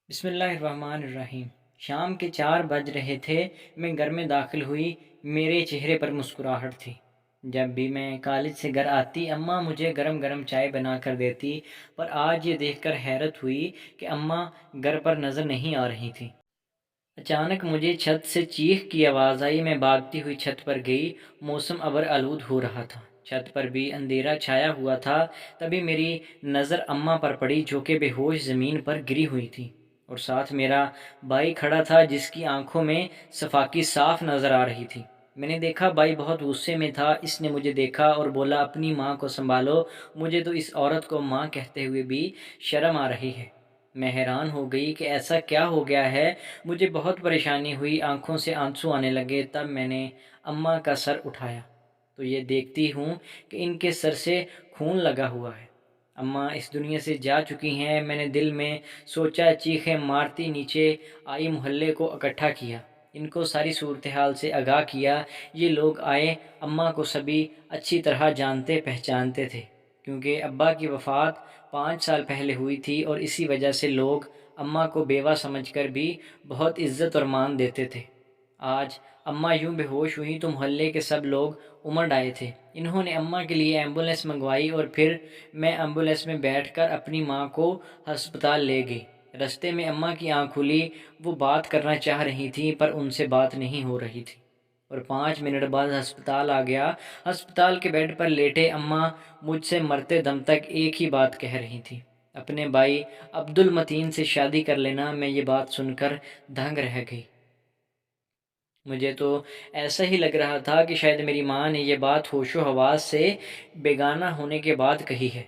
بسم اللہ الرحمن الرحیم۔ شام کے 4 بج رہے تھے، میں گھر میں داخل ہوئی۔ میرے چہرے پر مسکراہٹ تھی۔ جب بھی میں کالج سے گھر آتی اماں مجھے گرم گرم چائے بنا کر دیتی، پر آج یہ دیکھ کر حیرت ہوئی کہ اماں گھر پر نظر نہیں آ رہی تھی۔ اچانک مجھے چھت سے چیخ کی آواز آئی۔ میں بھاگتی ہوئی چھت پر گئی۔ موسم ابر آلود ہو رہا تھا، چھت پر بھی اندھیرا چھایا ہوا تھا۔ تبھی میری نظر اماں پر پڑی جو کہ بے ہوش زمین پر گری ہوئی تھی، اور ساتھ میرا بھائی کھڑا تھا جس کی آنکھوں میں صفاقی صاف نظر آ رہی تھی۔ میں نے دیکھا بھائی بہت غصے میں تھا۔ اس نے مجھے دیکھا اور بولا، اپنی ماں کو سنبھالو، مجھے تو اس عورت کو ماں کہتے ہوئے بھی شرم آ رہی ہے۔ میں حیران ہو گئی کہ ایسا کیا ہو گیا ہے۔ مجھے بہت پریشانی ہوئی، آنکھوں سے آنسو آنے لگے۔ تب میں نے اماں کا سر اٹھایا تو یہ دیکھتی ہوں کہ ان کے سر سے خون لگا ہوا ہے۔ اماں اس دنیا سے جا چکی ہیں۔ میں نے دل میں سوچا، چیخیں مارتی نیچے آئی، محلے کو اکٹھا کیا، ان کو ساری صورتحال سے آگاہ کیا۔ یہ لوگ آئے، اماں کو سبھی اچھی طرح جانتے پہچانتے تھے، کیونکہ ابا کی وفات 5 سال پہلے ہوئی تھی، اور اسی وجہ سے لوگ اماں کو بیوہ سمجھ کر بھی بہت عزت اور مان دیتے تھے۔ آج اماں یوں بے ہوش ہوئی تو محلے کے سب لوگ امڑ آئے تھے۔ انہوں نے اماں کے لیے ایمبولینس منگوائی، اور پھر میں ایمبولینس میں بیٹھ کر اپنی ماں کو ہسپتال لے گئی۔ رستے میں اماں کی آنکھ کھلی، وہ بات کرنا چاہ رہی تھیں پر ان سے بات نہیں ہو رہی تھی، اور 5 منٹ بعد ہسپتال آ گیا۔ ہسپتال کے بیڈ پر لیٹے اماں مجھ سے مرتے دم تک ایک ہی بات کہہ رہی تھی، اپنے بھائی عبد المتین سے شادی کر لینا۔ میں یہ بات سن کر دنگ رہ گئی۔ مجھے تو ایسا ہی لگ رہا تھا کہ شاید میری ماں نے یہ بات ہوش و حواس سے بیگانہ ہونے کے بعد کہی ہے،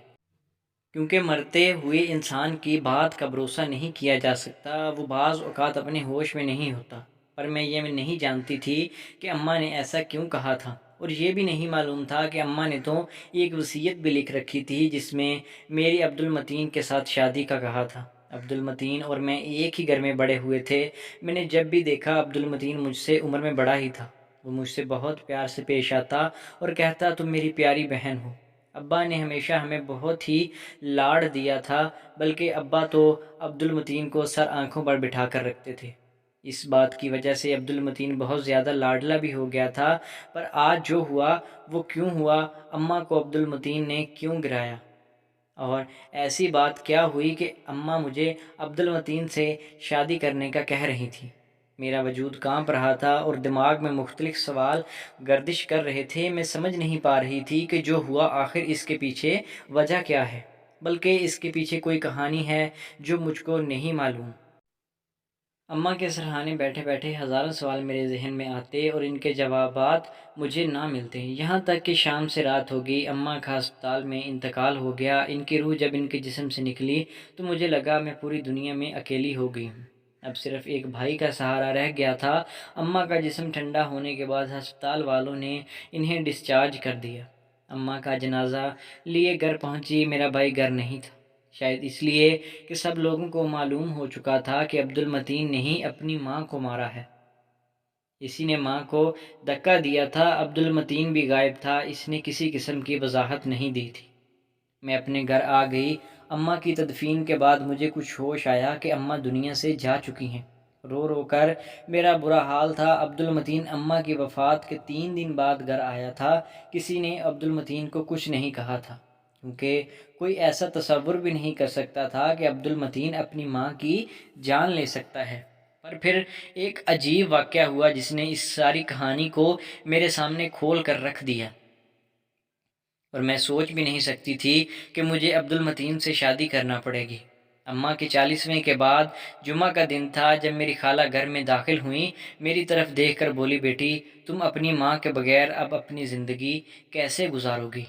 کیونکہ مرتے ہوئے انسان کی بات کا بھروسہ نہیں کیا جا سکتا، وہ بعض اوقات اپنے ہوش میں نہیں ہوتا۔ پر میں یہ نہیں جانتی تھی کہ اماں نے ایسا کیوں کہا تھا، اور یہ بھی نہیں معلوم تھا کہ اماں نے تو ایک وصیت بھی لکھ رکھی تھی جس میں میری عبد المتین کے ساتھ شادی کا کہا تھا۔ عبد المتین اور میں ایک ہی گھر میں بڑے ہوئے تھے۔ میں نے جب بھی دیکھا عبد المتین مجھ سے عمر میں بڑا ہی تھا۔ وہ مجھ سے بہت پیار سے پیش آتا اور کہتا، تم میری پیاری بہن ہو۔ ابا نے ہمیشہ ہمیں بہت ہی لاڑ دیا تھا، بلکہ ابا تو عبد المتین کو سر آنکھوں پر بٹھا کر رکھتے تھے۔ اس بات کی وجہ سے عبد المتین بہت زیادہ لاڈلا بھی ہو گیا تھا۔ پر آج جو ہوا وہ کیوں ہوا؟ اماں کو عبد المتین نے کیوں گرایا؟ اور ایسی بات کیا ہوئی کہ اماں مجھے عبد المتین سے شادی کرنے کا کہہ رہی تھی؟ میرا وجود کانپ رہا تھا اور دماغ میں مختلف سوال گردش کر رہے تھے۔ میں سمجھ نہیں پا رہی تھی کہ جو ہوا آخر اس کے پیچھے وجہ کیا ہے، بلکہ اس کے پیچھے کوئی کہانی ہے جو مجھ کو نہیں معلوم۔ اماں کے سرہانے بیٹھے بیٹھے ہزاروں سوال میرے ذہن میں آتے اور ان کے جوابات مجھے نہ ملتے، یہاں تک کہ شام سے رات ہو گئی۔ اماں کا ہسپتال میں انتقال ہو گیا۔ ان کی روح جب ان کے جسم سے نکلی تو مجھے لگا میں پوری دنیا میں اکیلی ہو گئی ہوں۔ اب صرف ایک بھائی کا سہارا رہ گیا تھا۔ اماں کا جسم ٹھنڈا ہونے کے بعد ہسپتال والوں نے انہیں ڈسچارج کر دیا۔ اماں کا جنازہ لیے گھر پہنچی۔ میرا بھائی گھر نہیں تھا، شاید اس لیے کہ سب لوگوں کو معلوم ہو چکا تھا کہ عبد المتین نے ہی اپنی ماں کو مارا ہے، اسی نے ماں کو دھکا دیا تھا۔ عبد المتین بھی غائب تھا، اس نے کسی قسم کی وضاحت نہیں دی تھی۔ میں اپنے گھر آ گئی۔ اماں کی تدفین کے بعد مجھے کچھ ہوش آیا کہ اماں دنیا سے جا چکی ہیں۔ رو رو کر میرا برا حال تھا۔ عبد المتین اماں کی وفات کے 3 دن بعد گھر آیا تھا۔ کسی نے عبد المتین کو کچھ نہیں کہا تھا، کیونکہ کوئی ایسا تصور بھی نہیں کر سکتا تھا کہ عبد المتین اپنی ماں کی جان لے سکتا ہے۔ پر پھر ایک عجیب واقعہ ہوا جس نے اس ساری کہانی کو میرے سامنے کھول کر رکھ دیا، اور میں سوچ بھی نہیں سکتی تھی کہ مجھے عبد المتین سے شادی کرنا پڑے گی۔ اماں کے 40ویں کے بعد جمعہ کا دن تھا جب میری خالہ گھر میں داخل ہوئیں۔ میری طرف دیکھ کر بولی، بیٹی تم اپنی ماں کے بغیر اب اپنی زندگی کیسے گزارو گی؟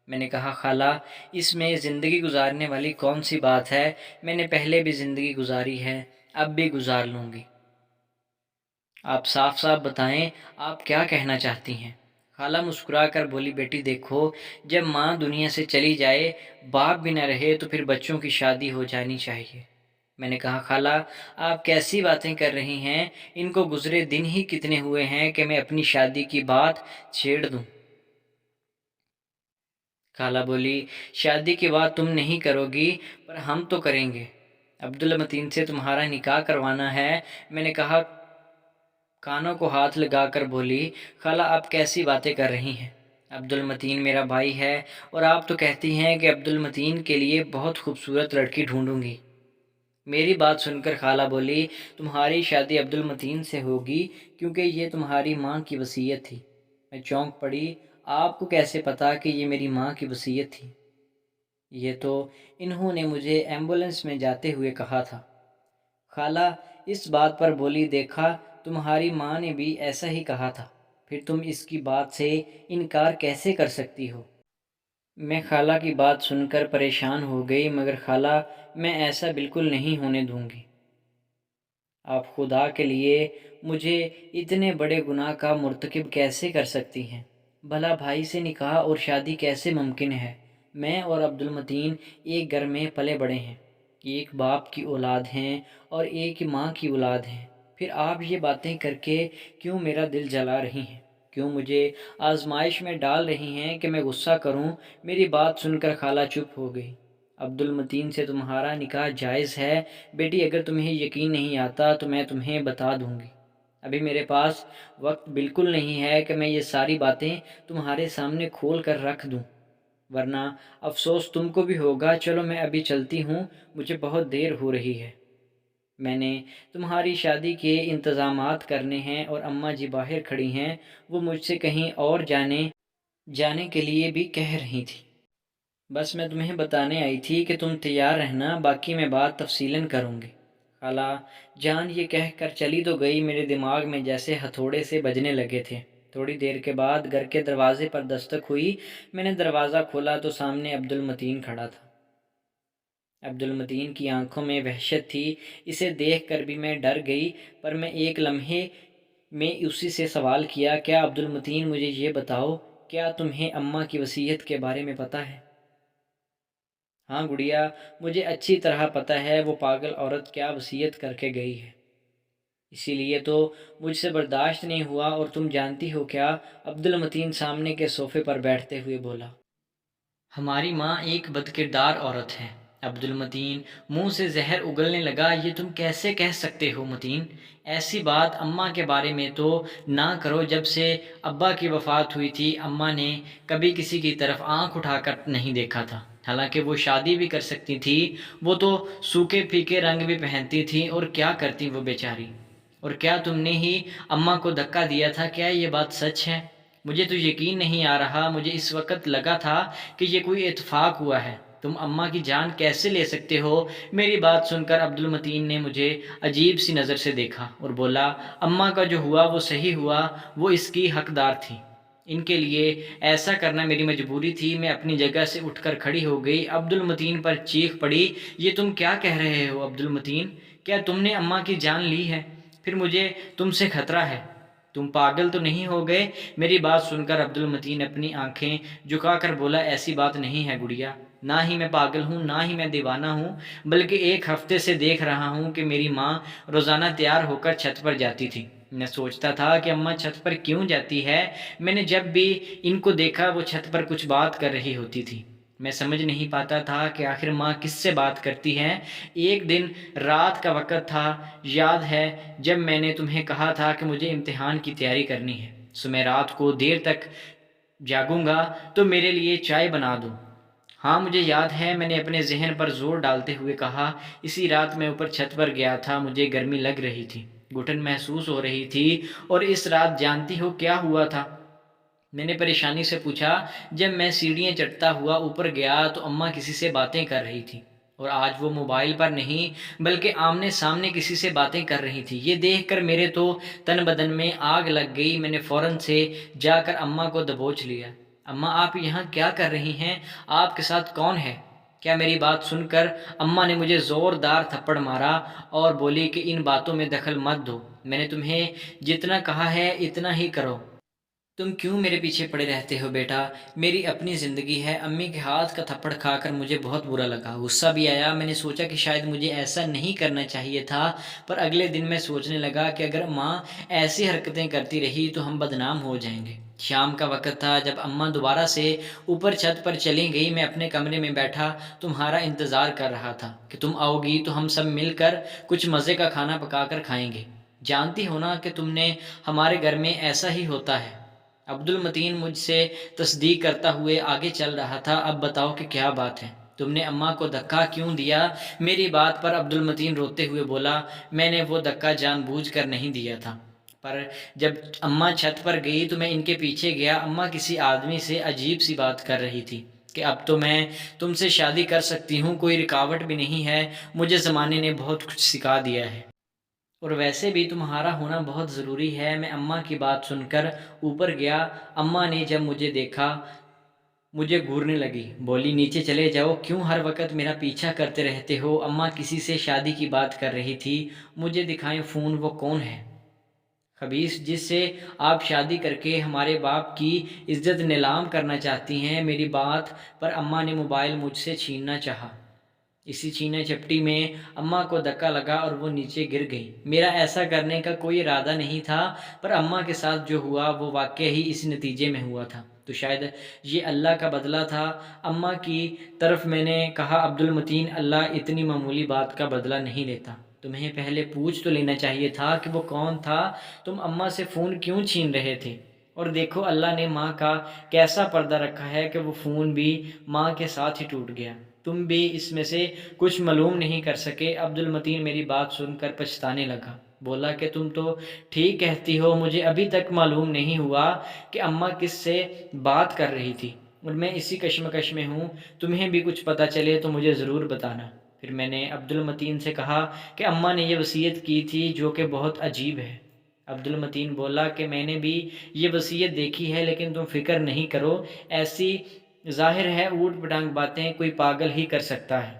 میں نے کہا، خالہ اس میں زندگی گزارنے والی کون سی بات ہے؟ میں نے پہلے بھی زندگی گزاری ہے، اب بھی گزار لوں گی۔ آپ صاف صاف بتائیں، آپ کیا کہنا چاہتی ہیں؟ خالہ مسکرا کر بولی، بیٹی دیکھو، جب ماں دنیا سے چلی جائے، باپ بھی نہ رہے تو پھر بچوں کی شادی ہو جانی چاہیے۔ میں نے کہا، خالہ آپ کیسی باتیں کر رہی ہیں؟ ان کو گزرے دن ہی کتنے ہوئے ہیں کہ میں اپنی شادی کی بات چھیڑ دوں؟ خالہ بولی، شادی کی بات تم نہیں کرو گی پر ہم تو کریں گے۔ عبدالمتین سے تمہارا نکاح کروانا ہے۔ میں نے کہا۔ کانوں کو ہاتھ لگا کر بولی، خالہ آپ کیسی باتیں کر رہی ہیں؟ عبدالمتین میرا بھائی ہے اور آپ تو کہتی ہیں کہ عبدالمتین کے لیے بہت خوبصورت لڑکی ڈھونڈوں گی۔ میری بات سن کر خالہ بولی، تمہاری شادی عبدالمتین سے ہوگی کیونکہ یہ تمہاری ماں کی وصیت تھی۔ میں چونک پڑی، آپ کو کیسے پتا کہ یہ میری ماں کی وصیت تھی؟ یہ تو انہوں نے مجھے ایمبولینس میں جاتے ہوئے کہا تھا۔ خالہ اس بات پر بولی، دیکھا تمہاری ماں نے بھی ایسا ہی کہا تھا، پھر تم اس کی بات سے انکار کیسے کر سکتی ہو؟ میں خالہ کی بات سن کر پریشان ہو گئی، مگر خالہ میں ایسا بالکل نہیں ہونے دوں گی۔ آپ خدا کے لیے مجھے اتنے بڑے گناہ کا مرتکب کیسے کر سکتی ہیں؟ بھلا بھائی سے نکاح اور شادی کیسے ممکن ہے؟ میں اور عبدالمتین ایک گھر میں پلے بڑے ہیں، ایک باپ کی اولاد ہیں اور ایک ماں کی اولاد ہیں، پھر آپ یہ باتیں کر کے کیوں میرا دل جلا رہی ہیں؟ کیوں مجھے آزمائش میں ڈال رہی ہیں کہ میں غصہ کروں؟ میری بات سن کر خالہ چپ ہو گئی۔ عبدالمتین سے تمہارا نکاح جائز ہے بیٹی، اگر تمہیں یقین نہیں آتا تو میں تمہیں بتا دوں گی۔ ابھی میرے پاس وقت بالکل نہیں ہے کہ میں یہ ساری باتیں تمہارے سامنے کھول کر رکھ دوں، ورنہ افسوس تم کو بھی ہوگا۔ چلو میں ابھی چلتی ہوں، مجھے بہت دیر ہو رہی ہے۔ میں نے تمہاری شادی کے انتظامات کرنے ہیں اور اماں جی باہر کھڑی ہیں، وہ مجھ سے کہیں اور جانے کے لیے بھی کہہ رہی تھی۔ بس میں تمہیں بتانے آئی تھی کہ تم تیار رہنا، باقی میں بات تفصیلاً کروں گی۔ خالہ جان یہ کہہ کر چلی تو گئی، میرے دماغ میں جیسے ہتھوڑے سے بجنے لگے تھے۔ تھوڑی دیر کے بعد گھر کے دروازے پر دستک ہوئی۔ میں نے دروازہ کھولا تو سامنے عبدالمتین کھڑا تھا۔ عبدالمتین کی آنکھوں میں وحشت تھی، اسے دیکھ کر بھی میں ڈر گئی، پر میں ایک لمحے میں اسی سے سوال کیا، کیا عبدالمتین مجھے یہ بتاؤ، کیا تمہیں اماں کی وصیت کے بارے میں پتہ ہے؟ ہاں گڑیا، مجھے اچھی طرح پتہ ہے وہ پاگل عورت کیا وصیت کر کے گئی ہے، اسی لیے تو مجھ سے برداشت نہیں ہوا، اور تم جانتی ہو کیا؟ عبدالمتین سامنے کے صوفے پر بیٹھتے ہوئے بولا، ہماری ماں ایک بدکردار عورت ہے۔ عبدالمتین منہ سے زہر اگلنے لگا، یہ تم کیسے کہہ سکتے ہو متین؟ ایسی بات اماں کے بارے میں تو نہ کرو۔ جب سے ابا کی وفات ہوئی تھی اماں نے کبھی کسی کی طرف آنکھ اٹھا کر نہیں دیکھا تھا، حالانکہ وہ شادی بھی کر سکتی تھی، وہ تو سوکھے پھیکے رنگ بھی پہنتی تھی، اور کیا کرتی وہ بیچاری؟ اور کیا تم نے ہی اماں کو دھکا دیا تھا؟ کیا یہ بات سچ ہے؟ مجھے تو یقین نہیں آ رہا، مجھے اس وقت لگا تھا کہ یہ کوئی اتفاق ہوا ہے۔ تم اماں کی جان کیسے لے سکتے ہو؟ میری بات سن کر عبدالمتین نے مجھے عجیب سی نظر سے دیکھا اور بولا، اماں کا جو ہوا وہ صحیح ہوا، وہ اس کی حقدار تھی، ان کے لیے ایسا کرنا میری مجبوری تھی۔ میں اپنی جگہ سے اٹھ کر کھڑی ہو گئی، عبدالمتین پر چیخ پڑی، یہ تم کیا کہہ رہے ہو عبدالمتین؟ کیا تم نے اماں کی جان لی ہے؟ پھر مجھے تم سے خطرہ ہے، تم پاگل تو نہیں ہو گئے؟ میری بات سن کر عبدالمتین اپنی آنکھیں جھکا کر بولا، ایسی بات نہیں ہے گڑیا، نہ ہی میں پاگل ہوں، نہ ہی میں دیوانہ ہوں، بلکہ ایک ہفتے سے دیکھ رہا ہوں کہ میری ماں روزانہ تیار ہو کر چھت پر جاتی تھی۔ میں سوچتا تھا کہ اماں چھت پر کیوں جاتی ہے؟ میں نے جب بھی ان کو دیکھا وہ چھت پر کچھ بات کر رہی ہوتی تھی۔ میں سمجھ نہیں پاتا تھا کہ آخر ماں کس سے بات کرتی ہے۔ ایک دن رات کا وقت تھا، یاد ہے جب میں نے تمہیں کہا تھا کہ مجھے امتحان کی تیاری کرنی ہے، سو میں رات کو دیر تک جاگوں گا تو میرے لیے چائے بنا دو۔ ہاں مجھے یاد ہے، میں نے اپنے ذہن پر زور ڈالتے ہوئے کہا، اسی رات میں اوپر چھت پر گیا تھا، مجھے گرمی لگ رہی تھی، گھٹن محسوس ہو رہی تھی، اور اس رات جانتی ہو کیا ہوا تھا؟ میں نے پریشانی سے پوچھا، جب میں سیڑھیاں چڑھتا ہوا اوپر گیا تو اماں کسی سے باتیں کر رہی تھی، اور آج وہ موبائل پر نہیں بلکہ آمنے سامنے کسی سے باتیں کر رہی تھی۔ یہ دیکھ کر میرے تو تن بدن میں آگ لگ گئی، میں نے فوراً سے جا کر اماں کو دبوچ لیا۔ اماں آپ یہاں کیا کر رہی ہیں؟ آپ کے ساتھ کون ہے؟ کیا میری بات سن کر اماں نے مجھے زوردار تھپڑ مارا اور بولی کہ ان باتوں میں دخل مت دو، میں نے تمہیں جتنا کہا ہے اتنا ہی کرو۔ تم کیوں میرے پیچھے پڑے رہتے ہو بیٹا؟ میری اپنی زندگی ہے۔ امی کے ہاتھ کا تھپڑ کھا کر مجھے بہت برا لگا، غصہ بھی آیا۔ میں نے سوچا کہ شاید مجھے ایسا نہیں کرنا چاہیے تھا، پر اگلے دن میں سوچنے لگا کہ اگر ماں ایسی حرکتیں کرتی رہی تو ہم بدنام ہو جائیں گے۔ شام کا وقت تھا، جب اماں دوبارہ سے اوپر چھت پر چلی گئی۔ میں اپنے کمرے میں بیٹھا تمہارا انتظار کر رہا تھا کہ تم آؤ گی تو ہم سب مل کر کچھ مزے کا کھانا پکا کر کھائیں گے۔ جانتی ہو نا کہ تم نے ہمارے گھر میں ایسا ہی ہوتا ہے۔ عبد المتین مجھ سے تصدیق کرتا ہوئے آگے چل رہا تھا۔ اب بتاؤ کہ کیا بات ہے؟ تم نے اماں کو دھکا کیوں دیا؟ میری بات پر عبد المتین روتے ہوئے بولا، میں نے وہ دھکا جان بوجھ کر نہیں دیا تھا، پر جب اماں چھت پر گئی تو میں ان کے پیچھے گیا۔ اماں کسی آدمی سے عجیب سی بات کر رہی تھی کہ اب تو میں تم سے شادی کر سکتی ہوں، کوئی رکاوٹ بھی نہیں ہے۔ مجھے زمانے نے بہت کچھ سکھا دیا ہے، اور ویسے بھی تمہارا ہونا بہت ضروری ہے۔ میں اماں کی بات سن کر اوپر گیا۔ اماں نے جب مجھے دیکھا مجھے گھورنے لگی، بولی نیچے چلے جاؤ، کیوں ہر وقت میرا پیچھا کرتے رہتے ہو؟ اماں کسی سے شادی کی بات کر رہی تھی، مجھے دکھائیں فون، وہ کون ہے خبیث جس سے آپ شادی کر کے ہمارے باپ کی عزت نیلام کرنا چاہتی ہیں؟ میری بات پر اماں نے موبائل مجھ سے چھیننا چاہا۔ اسی چھینے چپٹی میں اماں کو دھکا لگا اور وہ نیچے گر گئی۔ میرا ایسا کرنے کا کوئی ارادہ نہیں تھا، پر اماں کے ساتھ جو ہوا وہ واقعہ ہی اس نتیجے میں ہوا تھا، تو شاید یہ اللہ کا بدلہ تھا۔ اماں کی طرف میں نے کہا، عبد المتین، اللہ اتنی معمولی بات کا بدلہ نہیں لیتا، تمہیں پہلے پوچھ تو لینا چاہیے تھا کہ وہ کون تھا۔ تم اماں سے فون کیوں چھین رہے تھے؟ اور دیکھو اللہ نے ماں کا کیسا پردہ رکھا ہے کہ وہ فون بھی ماں کے ساتھ ہی ٹوٹ گیا، تم بھی اس میں سے کچھ معلوم نہیں کر سکے۔ عبد المتین میری بات سن کر پچھتانے لگا، بولا کہ تم تو ٹھیک کہتی ہو، مجھے ابھی تک معلوم نہیں ہوا کہ اماں کس سے بات کر رہی تھی، اور میں اسی کشمکش میں ہوں۔ تمہیں بھی کچھ پتہ چلے تو مجھے ضرور بتانا۔ پھر میں نے عبد المتین سے کہا کہ اماں نے یہ وصیت کی تھی جو کہ بہت عجیب ہے۔ عبد المتین بولا کہ میں نے بھی یہ وصیت دیکھی ہے، لیکن تم فکر نہیں کرو، ایسی ظاہر ہے اوٹ پٹانگ باتیں کوئی پاگل ہی کر سکتا ہے۔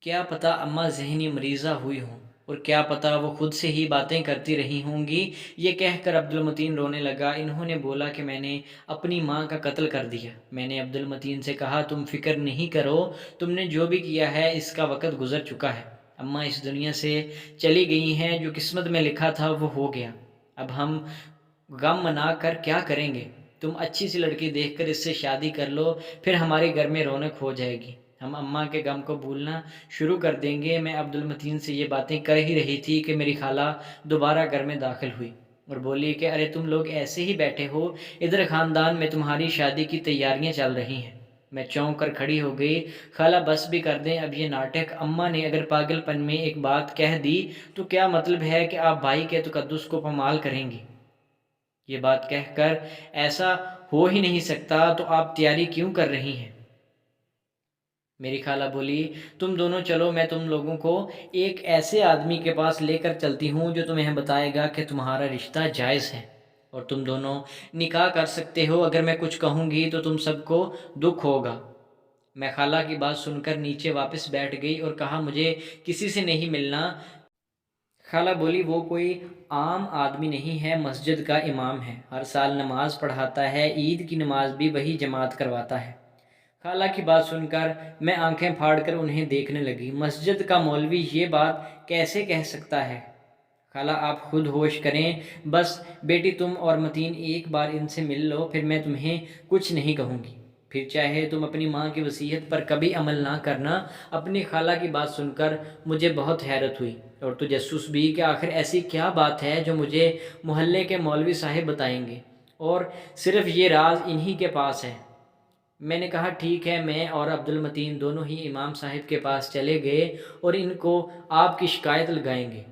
کیا پتہ اماں ذہنی مریضہ ہوئی ہوں، اور کیا پتہ وہ خود سے ہی باتیں کرتی رہی ہوں گی۔ یہ کہہ کر عبد المتین رونے لگا۔ انہوں نے بولا کہ میں نے اپنی ماں کا قتل کر دیا۔ میں نے عبد المتین سے کہا، تم فکر نہیں کرو، تم نے جو بھی کیا ہے اس کا وقت گزر چکا ہے۔ اماں اس دنیا سے چلی گئی ہیں، جو قسمت میں لکھا تھا وہ ہو گیا، اب ہم غم منا کر کیا کریں گے؟ تم اچھی سی لڑکی دیکھ کر اس سے شادی کر لو، پھر ہمارے گھر میں رونق ہو جائے گی، ہم اماں کے غم کو بھولنا شروع کر دیں گے۔ میں عبد المتین سے یہ باتیں کر ہی رہی تھی کہ میری خالہ دوبارہ گھر میں داخل ہوئی اور بولی کہ ارے تم لوگ ایسے ہی بیٹھے ہو، ادھر خاندان میں تمہاری شادی کی تیاریاں چل رہی ہیں۔ میں چونک کر کھڑی ہو گئی۔ خالہ بس بھی کر دیں اب یہ ناٹک، اماں نے اگر پاگل پن میں ایک بات کہہ دی تو کیا مطلب ہے کہ آپ بھائی کے تقدس کو پامال کریں گی؟ یہ بات کہہ کر ایسا ہو ہی نہیں سکتا، تو آپ تیاری کیوں کر رہی ہیں؟ میری خالہ بولی، تم دونوں چلو، میں تم لوگوں کو ایک ایسے آدمی کے پاس لے کر چلتی ہوں جو تمہیں بتائے گا کہ تمہارا رشتہ جائز ہے اور تم دونوں نکاح کر سکتے ہو۔ اگر میں کچھ کہوں گی تو تم سب کو دکھ ہوگا۔ میں خالہ کی بات سن کر نیچے واپس بیٹھ گئی اور کہا، مجھے کسی سے نہیں ملنا۔ خالہ بولی، وہ کوئی عام آدمی نہیں ہے، مسجد کا امام ہے، ہر سال نماز پڑھاتا ہے، عید کی نماز بھی وہی جماعت کرواتا ہے۔ خالہ کی بات سن کر میں آنکھیں پھاڑ کر انہیں دیکھنے لگی۔ مسجد کا مولوی یہ بات کیسے کہہ سکتا ہے؟ خالہ آپ خود ہوش کریں، بس بیٹی تم اور متین ایک بار ان سے مل لو، پھر میں تمہیں کچھ نہیں کہوں گی، پھر چاہے تم اپنی ماں کی وصیت پر کبھی عمل نہ کرنا۔ اپنی خالہ کی بات سن کر مجھے بہت حیرت ہوئی اور تجسس بھی کہ آخر ایسی کیا بات ہے جو مجھے محلے کے مولوی صاحب بتائیں گے، اور صرف یہ راز انہی کے پاس ہے۔ میں نے کہا ٹھیک ہے۔ میں اور عبد المتین دونوں ہی امام صاحب کے پاس چلے گئے اور ان کو آپ کی شکایت لگائیں گے۔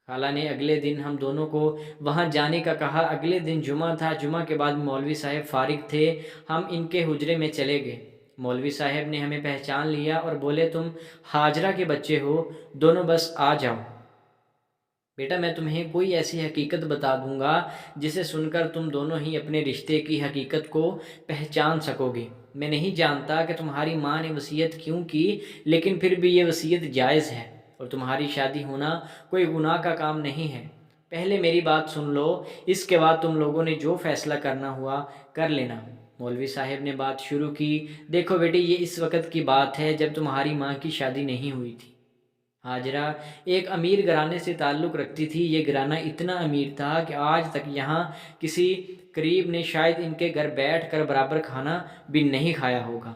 خالہ نے اگلے دن ہم دونوں کو وہاں جانے کا کہا۔ اگلے دن جمعہ تھا، جمعہ کے بعد مولوی صاحب فارغ تھے، ہم ان کے حجرے میں چلے گئے۔ مولوی صاحب نے ہمیں پہچان لیا اور بولے، تم حاجرہ کے بچے ہو، دونوں بس آ جاؤ بیٹا، میں تمہیں کوئی ایسی حقیقت بتا دوں گا جسے سن کر تم دونوں ہی اپنے رشتے کی حقیقت کو پہچان سکو گے۔ میں نہیں جانتا کہ تمہاری ماں نے وصیت کیوں کی، لیکن پھر بھی یہ وصیت جائز ہے اور تمہاری شادی ہونا کوئی گناہ کا کام نہیں ہے۔ پہلے میری بات سن لو، اس کے بعد تم لوگوں نے جو فیصلہ کرنا ہوا کر لینا۔ مولوی صاحب نے بات شروع کی، دیکھو بیٹی، یہ اس وقت کی بات ہے جب تمہاری ماں کی شادی نہیں ہوئی تھی۔ ہاجرہ ایک امیر گھرانے سے تعلق رکھتی تھی۔ یہ گھرانہ اتنا امیر تھا کہ آج تک یہاں کسی قریب نے شاید ان کے گھر بیٹھ کر برابر کھانا بھی نہیں کھایا ہوگا۔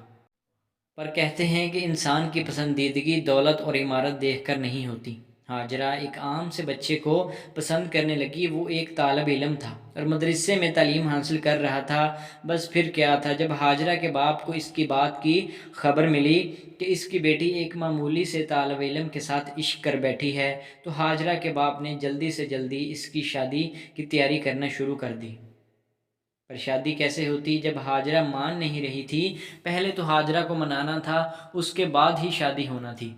پر کہتے ہیں کہ انسان کی پسندیدگی دولت اور عمارت دیکھ کر نہیں ہوتی۔ ہاجرہ ایک عام سے بچے کو پسند کرنے لگی۔ وہ ایک طالب علم تھا اور مدرسے میں تعلیم حاصل کر رہا تھا۔ بس پھر کیا تھا، جب ہاجرہ کے باپ کو اس کی بات کی خبر ملی کہ اس کی بیٹی ایک معمولی سے طالب علم کے ساتھ عشق کر بیٹھی ہے، تو ہاجرہ کے باپ نے جلدی سے جلدی اس کی شادی کی تیاری کرنا شروع کر دی۔ پر شادی کیسے ہوتی جب ہاجرہ مان نہیں رہی تھی؟ پہلے تو ہاجرہ کو منانا تھا، اس کے بعد ہی شادی ہونا تھی،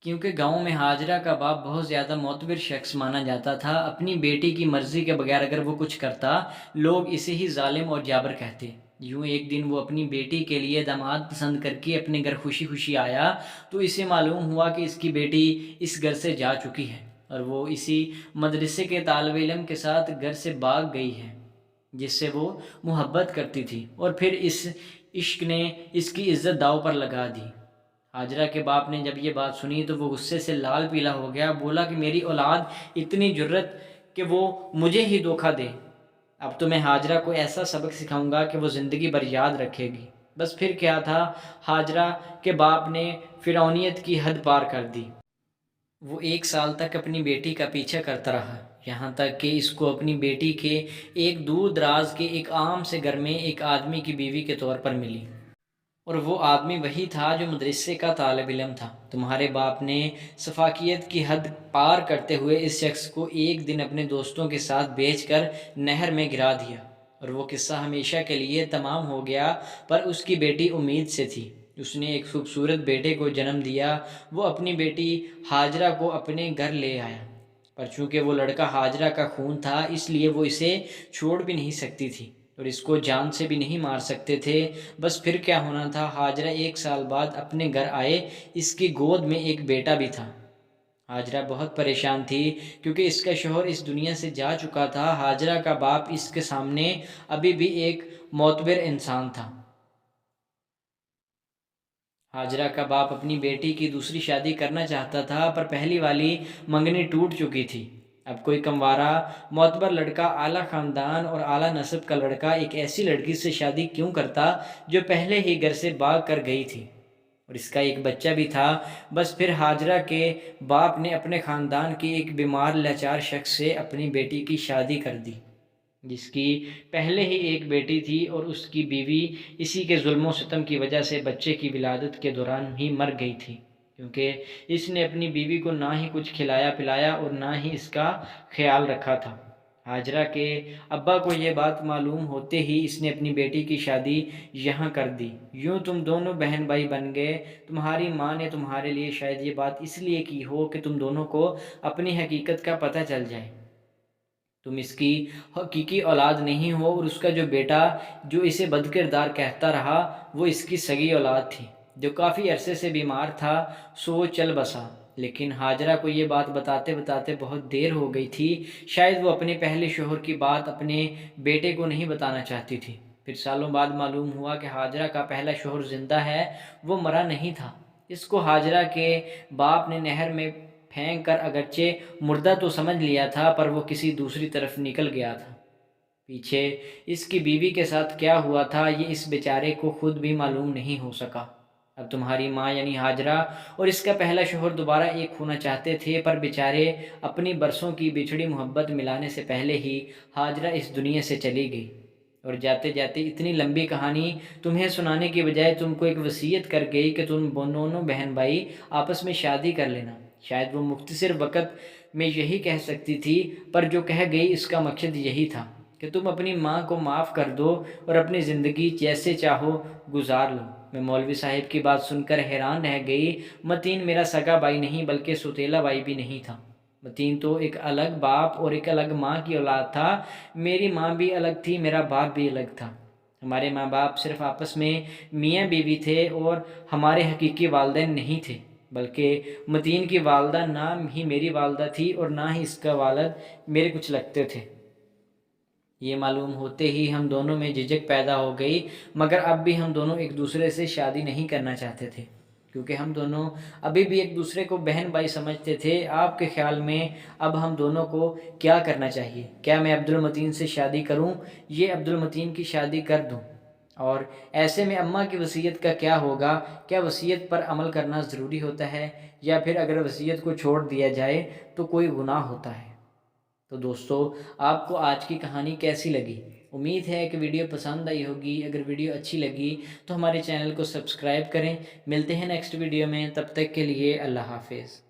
کیونکہ گاؤں میں ہاجرہ کا باپ بہت زیادہ معتبر شخص مانا جاتا تھا۔ اپنی بیٹی کی مرضی کے بغیر اگر وہ کچھ کرتا، لوگ اسے ہی ظالم اور جابر کہتے۔ یوں ایک دن وہ اپنی بیٹی کے لیے داماد پسند کر کے اپنے گھر خوشی خوشی آیا، تو اسے معلوم ہوا کہ اس کی بیٹی اس گھر سے جا چکی ہے اور وہ اسی مدرسے کے طالب علم کے ساتھ گھر سے بھاگ گئی ہے جس سے وہ محبت کرتی تھی، اور پھر اس عشق نے اس کی عزت داؤ پر لگا دی۔ ہاجرہ کے باپ نے جب یہ بات سنی تو وہ غصے سے لال پیلا ہو گیا۔ بولا کہ میری اولاد اتنی جرت کہ وہ مجھے ہی دھوکہ دے، اب تو میں ہاجرہ کو ایسا سبق سکھاؤں گا کہ وہ زندگی بھر یاد رکھے گی۔ بس پھر کیا تھا، ہاجرہ کے باپ نے فرعونیت کی حد پار کر دی۔ وہ 1 سال تک اپنی بیٹی کا پیچھا کرتا رہا، یہاں تک کہ اس کو اپنی بیٹی کے ایک دور دراز کے ایک عام سے گھر میں ایک آدمی کی بیوی کے طور پر ملی، اور وہ آدمی وہی تھا جو مدرسے کا طالب علم تھا۔ تمہارے باپ نے سفاکیت کی حد پار کرتے ہوئے اس شخص کو ایک دن اپنے دوستوں کے ساتھ بیچ کر نہر میں گرا دیا، اور وہ قصہ ہمیشہ کے لیے تمام ہو گیا۔ پر اس کی بیٹی امید سے تھی، اس نے ایک خوبصورت بیٹے کو جنم دیا۔ وہ اپنی بیٹی ہاجرہ کو اپنے گھر لے آیا، پر چونکہ وہ لڑکا ہاجرہ کا خون تھا، اس لیے وہ اسے چھوڑ بھی نہیں سکتی تھی اور اس کو جان سے بھی نہیں مار سکتے تھے۔ بس پھر کیا ہونا تھا، ہاجرہ 1 سال بعد اپنے گھر آئے، اس کی گود میں ایک بیٹا بھی تھا۔ ہاجرہ بہت پریشان تھی کیونکہ اس کا شوہر اس دنیا سے جا چکا تھا۔ ہاجرہ کا باپ اس کے سامنے ابھی بھی ایک معتبر انسان تھا۔ ہاجرہ کا باپ اپنی بیٹی کی دوسری شادی کرنا چاہتا تھا، پر پہلی والی منگنی ٹوٹ چکی تھی۔ اب کوئی کموارہ معتبر لڑکا، اعلیٰ خاندان اور اعلیٰ نسب کا لڑکا ایک ایسی لڑکی سے شادی کیوں کرتا جو پہلے ہی گھر سے بھاگ کر گئی تھی، اور اس کا ایک بچہ بھی تھا۔ بس پھر ہاجرہ کے باپ نے اپنے خاندان کے ایک بیمار لاچار شخص سے اپنی بیٹی کی شادی کر دی، جس کی پہلے ہی ایک بیٹی تھی، اور اس کی بیوی اسی کے ظلم و ستم کی وجہ سے بچے کی ولادت کے دوران ہی مر گئی تھی، کیونکہ اس نے اپنی بیوی کو نہ ہی کچھ کھلایا پلایا اور نہ ہی اس کا خیال رکھا تھا۔ ہاجرہ کے ابا کو یہ بات معلوم ہوتے ہی اس نے اپنی بیٹی کی شادی یہاں کر دی۔ یوں تم دونوں بہن بھائی بن گئے۔ تمہاری ماں نے تمہارے لیے شاید یہ بات اس لیے کی ہو کہ تم دونوں کو اپنی حقیقت کا پتہ چل جائے۔ تم اس کی حقیقی اولاد نہیں ہو، اور اس کا جو بیٹا جو اسے بد کردار کہتا رہا، وہ اس کی سگی اولاد تھی جو کافی عرصے سے بیمار تھا، سو وہ چل بسا۔ لیکن ہاجرہ کو یہ بات بتاتے بتاتے بہت دیر ہو گئی تھی۔ شاید وہ اپنے پہلے شوہر کی بات اپنے بیٹے کو نہیں بتانا چاہتی تھی۔ پھر سالوں بعد معلوم ہوا کہ ہاجرہ کا پہلا شوہر زندہ ہے، وہ مرا نہیں تھا۔ اس کو ہاجرہ کے باپ نے نہر میں پھینک کر اگرچہ مردہ تو سمجھ لیا تھا، پر وہ کسی دوسری طرف نکل گیا تھا۔ پیچھے اس کی بیوی کے ساتھ کیا ہوا تھا، یہ اس بیچارے کو خود بھی معلوم نہیں ہو سکا۔ اب تمہاری ماں یعنی ہاجرہ اور اس کا پہلا شوہر دوبارہ ایک ہونا چاہتے تھے، پر بیچارے اپنی برسوں کی بچھڑی محبت ملانے سے پہلے ہی ہاجرہ اس دنیا سے چلی گئی، اور جاتے جاتے اتنی لمبی کہانی تمہیں سنانے کی بجائے تم کو ایک وصیت کر گئی کہ تم دونوں بہن بھائی آپس میں شادی کر لینا۔ شاید وہ مختصر وقت میں یہی کہہ سکتی تھی، پر جو کہہ گئی اس کا مقصد یہی تھا کہ تم اپنی ماں کو معاف کر دو اور اپنی زندگی جیسے چاہو گزار لو۔ میں مولوی صاحب کی بات سن کر حیران رہ گئی۔ متین میرا سگا بھائی نہیں بلکہ سوتیلا بھائی بھی نہیں تھا۔ متین تو ایک الگ باپ اور ایک الگ ماں کی اولاد تھا۔ میری ماں بھی الگ تھی، میرا باپ بھی الگ تھا۔ ہمارے ماں باپ صرف آپس میں میاں بیوی تھے اور ہمارے حقیقی والدین نہیں تھے۔ بلکہ متین کی والدہ نہ ہی میری والدہ تھی اور نہ ہی اس کا والد میرے کچھ لگتے تھے۔ یہ معلوم ہوتے ہی ہم دونوں میں جھجک پیدا ہو گئی، مگر اب بھی ہم دونوں ایک دوسرے سے شادی نہیں کرنا چاہتے تھے، کیونکہ ہم دونوں ابھی بھی ایک دوسرے کو بہن بھائی سمجھتے تھے۔ آپ کے خیال میں اب ہم دونوں کو کیا کرنا چاہیے؟ کیا میں عبد المتین سے شادی کروں، یہ عبد المتین کی شادی کر دوں؟ اور ایسے میں اماں کی وصیت کا کیا ہوگا؟ کیا وصیت پر عمل کرنا ضروری ہوتا ہے، یا پھر اگر وصیت کو چھوڑ دیا جائے تو کوئی گناہ ہوتا ہے؟ تو دوستو، آپ کو آج کی کہانی کیسی لگی؟ امید ہے کہ ویڈیو پسند آئی ہوگی۔ اگر ویڈیو اچھی لگی تو ہمارے چینل کو سبسکرائب کریں۔ ملتے ہیں نیکسٹ ویڈیو میں، تب تک کے لیے اللہ حافظ۔